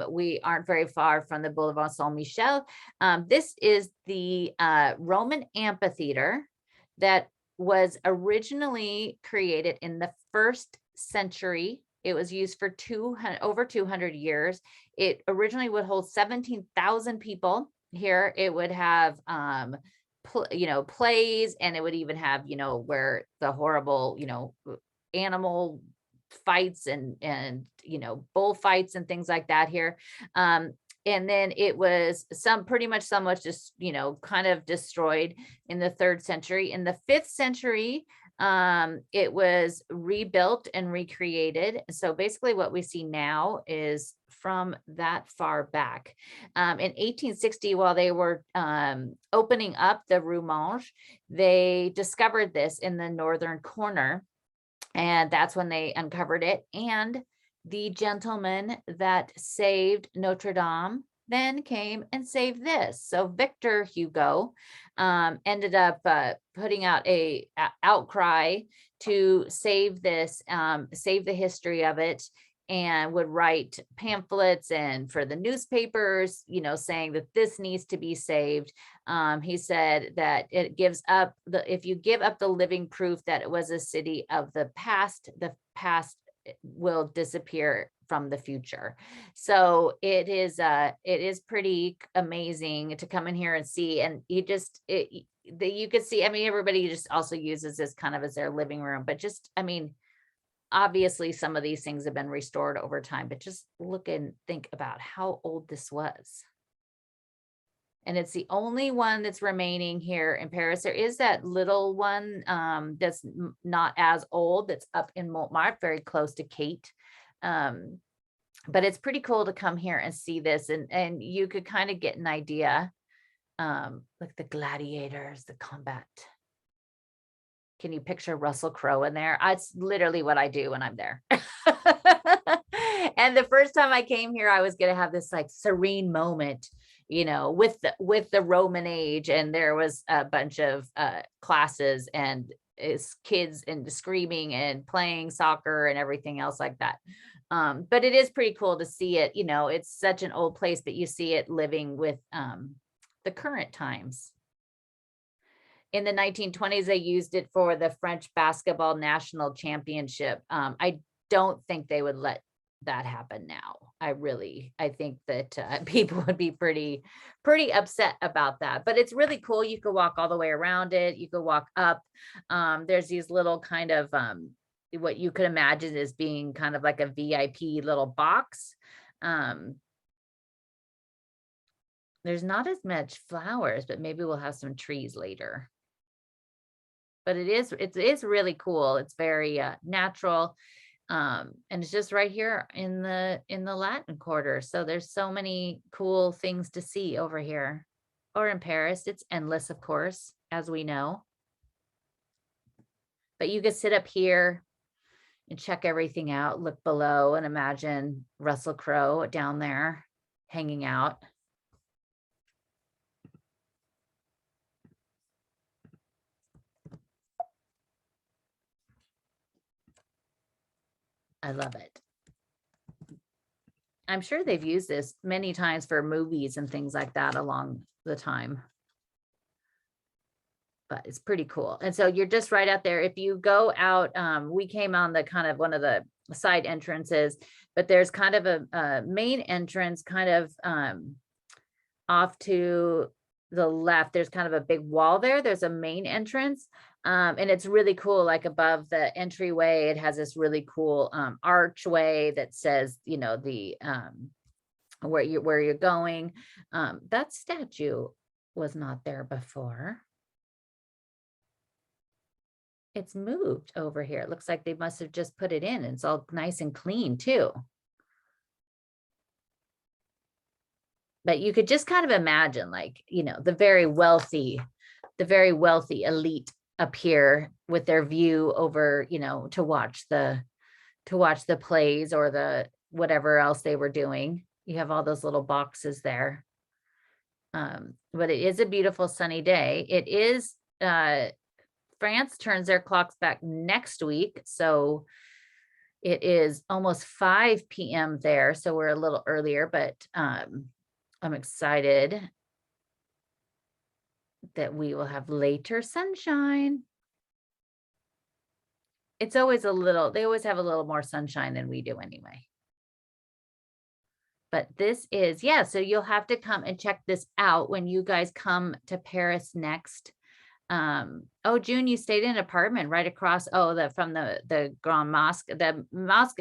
We aren't very far from the Boulevard Saint-Michel. This is the Roman amphitheater that was originally created in the 1st century. It was used for over 200 years. It originally would hold 17,000 people here. It would have, you know, plays, and it would even have, you know, where the horrible, you know, animal fights and, you know, bullfights and things like that here. And then it was pretty much somewhat just, you know, kind of destroyed in the 3rd century. In the 5th century, it was rebuilt and recreated. So basically what we see now is from that far back. In 1860, while they were opening up the Rue Monge, they discovered this in the northern corner, and that's when they uncovered it. And the gentleman that saved Notre Dame then came and saved this. So Victor Hugo ended up putting out a outcry to save this, save the history of it, and would write pamphlets and for the newspapers, you know, saying that this needs to be saved. He said that it gives up if you give up the living proof that it was a city of the past will disappear from the future. So it is pretty amazing to come in here and see, and you could see, I mean, everybody just also uses this kind of as their living room, but just, I mean, obviously some of these things have been restored over time, but just look and think about how old this was. And it's the only one that's remaining here in Paris. There is that little one that's not as old, that's up in Montmartre, very close to Kate. But it's pretty cool to come here and see this, and you could kind of get an idea, like the gladiators, the combat. Can you picture Russell Crowe in there? It's literally what I do when I'm there. And the first time I came here, I was going to have this like serene moment, you know, with the Roman age. And there was a bunch of classes and kids and screaming and playing soccer and everything else like that. But it is pretty cool to see it. You know, it's such an old place, but you see it living with the current times. In the 1920s, they used it for the French basketball national championship. I don't think they would let that happen now. I think that people would be pretty upset about that, but it's really cool. You could walk all the way around it. You could walk up. There's these little kind of, what you could imagine as being kind of like a VIP little box. There's not as much flowers, but maybe we'll have some trees later. But it is really cool. It's very natural. And it's just right here in the Latin Quarter. So there's so many cool things to see over here. Or in Paris, it's endless, of course, as we know. But you could sit up here and check everything out, look below, and imagine Russell Crowe down there hanging out. I love it. I'm sure they've used this many times for movies and things like that along the time. But it's pretty cool. And so you're just right out there. If you go out, we came on the kind of one of the side entrances, but there's kind of a main entrance kind of off to the left. There's kind of a big wall there. There's a main entrance. And it's really cool. Like above the entryway, it has this really cool archway that says, you know, the where you're going. That statue was not there before. It's moved over here. It looks like they must have just put it in. It's all nice and clean too. But you could just kind of imagine, like, you know, the very wealthy elite up here with their view over, you know, to watch the plays or the whatever else they were doing. You have all those little boxes there. But it is a beautiful sunny day. It is France turns their clocks back next week. So it is almost 5 p.m. there. So we're a little earlier, but I'm excited that we will have later sunshine. It's always they always have a little more sunshine than we do anyway. But this is, yeah, so you'll have to come and check this out when you guys come to Paris next. Oh, June, you stayed in an apartment right across, from the Grand Mosque. The mosque,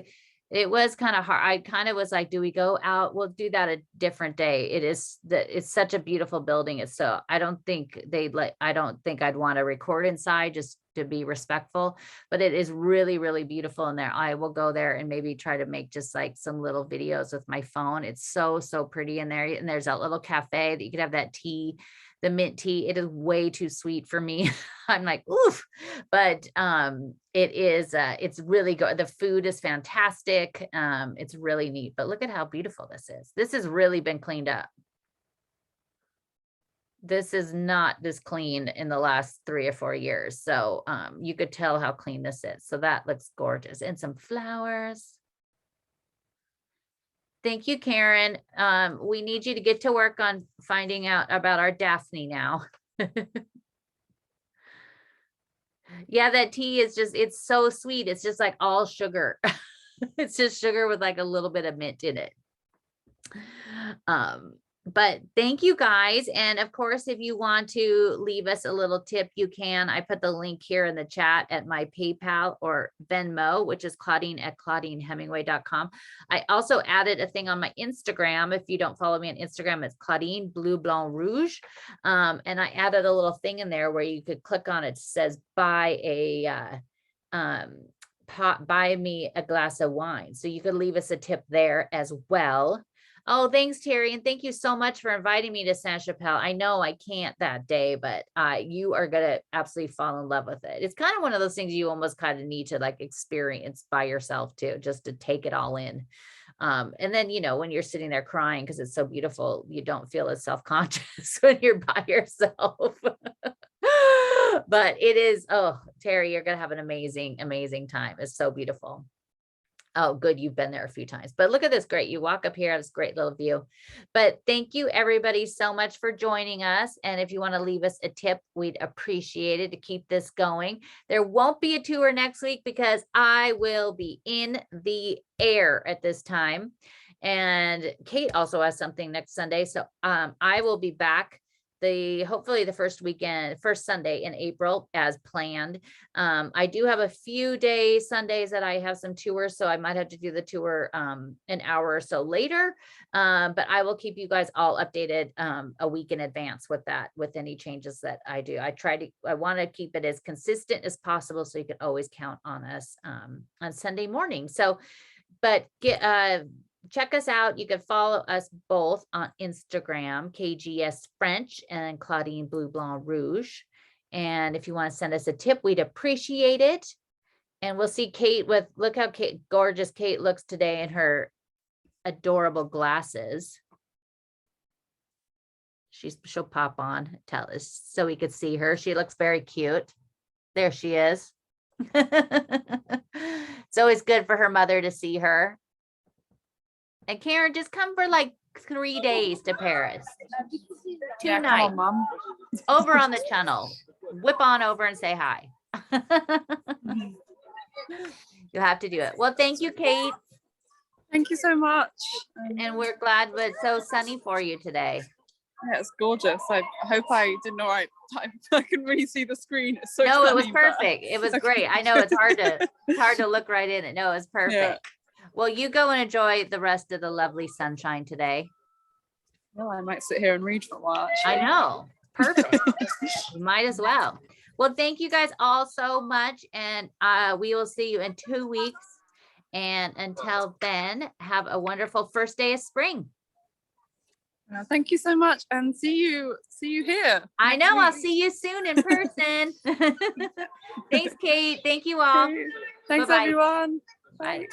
it was kind of hard. I kind of was like, do we go out? We'll do that a different day. It's such a beautiful building. I don't think I'd want to record inside just to be respectful, but it is really, really beautiful in there. I will go there and maybe try to make just like some little videos with my phone. It's so pretty in there. And there's that little cafe that you could have that tea, the mint tea. It is way too sweet for me. I'm like, oof, but it's really good. The food is fantastic. It's really neat, but look at how beautiful this is. This has really been cleaned up. This is not this clean in the last 3 or 4 years. So you could tell how clean this is. So that looks gorgeous. And some flowers. Thank you, Karen. We need you to get to work on finding out about our Daphne now. Yeah, that tea is it's so sweet. It's just like all sugar. It's just sugar with like a little bit of mint in it. But thank you guys. And of course, if you want to leave us a little tip, you can. I put the link here in the chat at my PayPal or Venmo, which is Claudine at ClaudineHemingway.com. I also added a thing on my Instagram. If you don't follow me on Instagram, it's Claudine Bleu Blanc Rouge. And I added a little thing in there where you could click on it. It says buy me a glass of wine. So you could leave us a tip there as well. Oh, thanks, Terry. And thank you so much for inviting me to Saint-Chapelle. I know I can't that day, but you are going to absolutely fall in love with it. It's kind of one of those things you almost kind of need to like experience by yourself too, just to take it all in. And then, you know, when you're sitting there crying because it's so beautiful, you don't feel as self-conscious when you're by yourself. But it is, oh, Terry, you're going to have an amazing, amazing time. It's so beautiful. Oh, good. You've been there a few times, but look at this. Great. You walk up here, this great little view, but thank you everybody so much for joining us. And if you want to leave us a tip, we'd appreciate it to keep this going. There won't be a tour next week because I will be in the air at this time. And Kate also has something next Sunday. So I will be back hopefully the first Sunday in April as planned. I do have a few Sundays that I have some tours, so I might have to do the tour an hour or so later. But I will keep you guys all updated a week in advance with any changes that I do. I want to keep it as consistent as possible so you can always count on us on Sunday morning. So, but check us out. You can follow us both on Instagram, KGS French and Claudine Bleu Blanc Rouge. And if you want to send us a tip, we'd appreciate it. And we'll see Kate look how gorgeous Kate looks today in her adorable glasses. She'll pop on, tell us so we could see her. She looks very cute. There she is. It's always good for her mother to see her. And Karen, just come for like 3 days to Paris. 2 Yeah, nights. come on, Mum. Over on the channel. Whip on over and say hi. You'll have to do it. Well, thank you, Kate. Thank you so much. And we're glad it's so sunny for you today. Yeah, it's gorgeous. I hope I did the right time. I can really see the screen. It's so no, it was sunny, perfect. It was great. I know it's hard to look right in it. No, it was perfect. Yeah. Well, you go and enjoy the rest of the lovely sunshine today. Well, I might sit here and read for a while, actually. I know. Perfect. You might as well. Well, thank you guys all so much. And we will see you in 2 weeks. And until then, have a wonderful first day of spring. Thank you so much, and see you here. I know. I'll see you soon in person. Thanks, Kate. Thank you all. Thanks, Bye-bye. everyone. Bye. Bye.